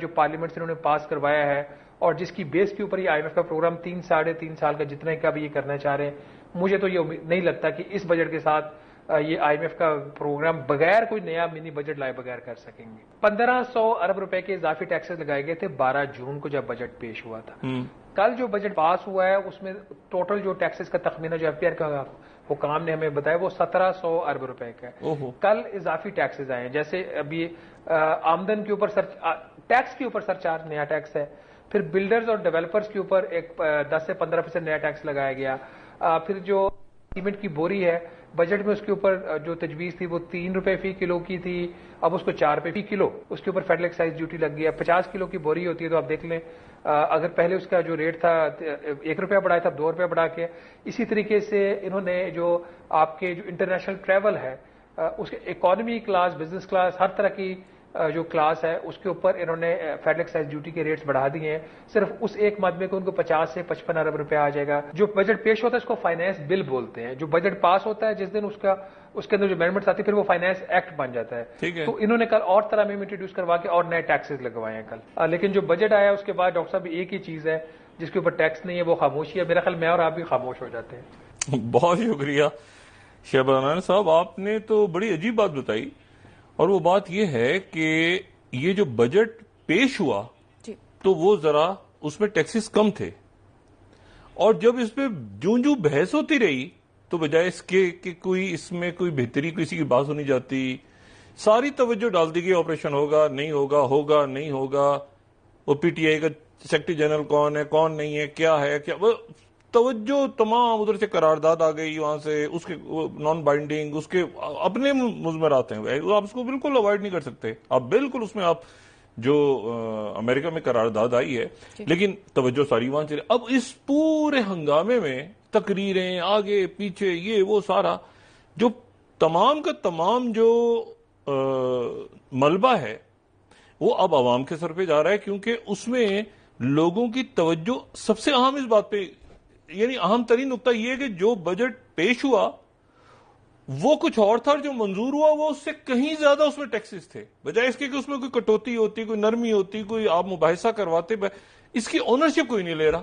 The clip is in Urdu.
جو پارلیمنٹ سے انہوں نے پاس کروایا ہے اور جس کی بیس کے اوپر یہ IMF کا پروگرام 3-3.5 سال کا جتنے کا بھی یہ کرنا چاہ رہے ہیں، مجھے تو یہ نہیں لگتا کہ اس بجٹ کے ساتھ یہ IMF کا پروگرام بغیر کوئی نیا منی بجٹ لائے بغیر کر سکیں گے۔ 1500 ارب روپے کے اضافی ٹیکسز لگائے گئے تھے 12 جون کو جب بجٹ پیش ہوا تھا۔ کل جو بجٹ پاس ہوا ہے اس میں ٹوٹل جو ٹیکسز کا تخمینہ جو FPR کا حکام نے ہمیں بتایا وہ 1700 ارب روپے کا ہے۔ کل اضافی ٹیکسز آئے ہیں، جیسے ابھی آمدن کے اوپر ٹیکس کے اوپر سرچارج نیا ٹیکس ہے، پھر بلڈرز اور ڈیولپرز کے اوپر ایک 10 سے 15% نیا ٹیکس لگایا گیا، پھر جو سیمنٹ کی بوری ہے بجٹ میں اس کے اوپر جو تجویز تھی وہ 3 روپے فی کلو کی تھی، اب اس کو 4 روپے فی کلو اس کے اوپر فیڈرل ایکسائز ڈیوٹی لگ گیا۔ 50 کلو کی بوری ہوتی ہے تو آپ دیکھ لیں اگر پہلے اس کا جو ریٹ تھا 1 روپیہ بڑھایا تھا 2 روپے بڑھا کے، اسی طریقے سے انہوں نے جو آپ کے جو انٹرنیشنل ٹریول ہے اس کے اکانومی کلاس، بزنس کلاس، ہر طرح کی جو کلاس ہے اس کے اوپر انہوں نے فیڈرل ایکسائز ڈیوٹی کے ریٹس بڑھا دیے ہیں۔ صرف اس ایک مقدمے کو ان کو 50 سے 55 ارب روپے آ جائے گا۔ جو بجٹ پیش ہوتا ہے اس کو فائنانس بل بولتے ہیں، جو بجٹ پاس ہوتا ہے جس دن اس کے اندر جو امینڈمنٹس آتی ہے پھر وہ فائنانس ایکٹ بن جاتا ہے۔ تو انہوں نے کل اور طرح میں انٹروڈیوس کروا کے اور نئے ٹیکسز لگوائے ہیں کل، لیکن جو بجٹ آیا اس کے بعد ڈاکٹر صاحب ایک ہی چیز ہے جس کے اوپر ٹیکس نہیں ہے، وہ خاموشی ہے۔ میرا خیال میں اور آپ بھی خاموش ہو جاتے ہیں۔ بہت شکریہ شہبانان صاحب، آپ نے تو بڑی عجیب بات بتائی، اور وہ بات یہ ہے کہ یہ جو بجٹ پیش ہوا تو وہ ذرا اس میں ٹیکسز کم تھے، اور جب اس پہ جوں بحث ہوتی رہی تو بجائے اس کے کہ کوئی اس میں کوئی بہتری کسی کی بات سنی جاتی، ساری توجہ ڈال دی گئی آپریشن ہوگا نہیں ہوگا، ہوگا نہیں ہوگا، وہ PTI کا سیکرٹری جنرل کون ہے کون نہیں ہے، کیا ہے کیا، توجہ تمام ادھر سے قرارداد آ گئی، وہاں سے اس کے نان بائنڈنگ، اس کے اپنے مضمرات ہیں، آپ اس کو بالکل اوائڈ نہیں کر سکتے، آپ بالکل اس میں آپ جو امریکہ میں قرارداد آئی ہے، لیکن توجہ ساری وہاں سے۔ اب اس پورے ہنگامے میں تقریریں آگے پیچھے یہ وہ سارا جو تمام کا تمام جو ملبہ ہے وہ اب عوام کے سر پہ جا رہا ہے، کیونکہ اس میں لوگوں کی توجہ سب سے اہم اس بات پہ، یعنی اہم ترین نقطہ یہ ہے کہ جو بجٹ پیش ہوا وہ کچھ اور تھا، جو منظور ہوا وہ اس سے کہیں زیادہ اس میں ٹیکسز تھے، بجائے اس کے کہ اس میں کوئی کٹوتی ہوتی، کوئی نرمی ہوتی، کوئی آپ مباحثہ کرواتے، اس کی اونرشپ کوئی نہیں لے رہا۔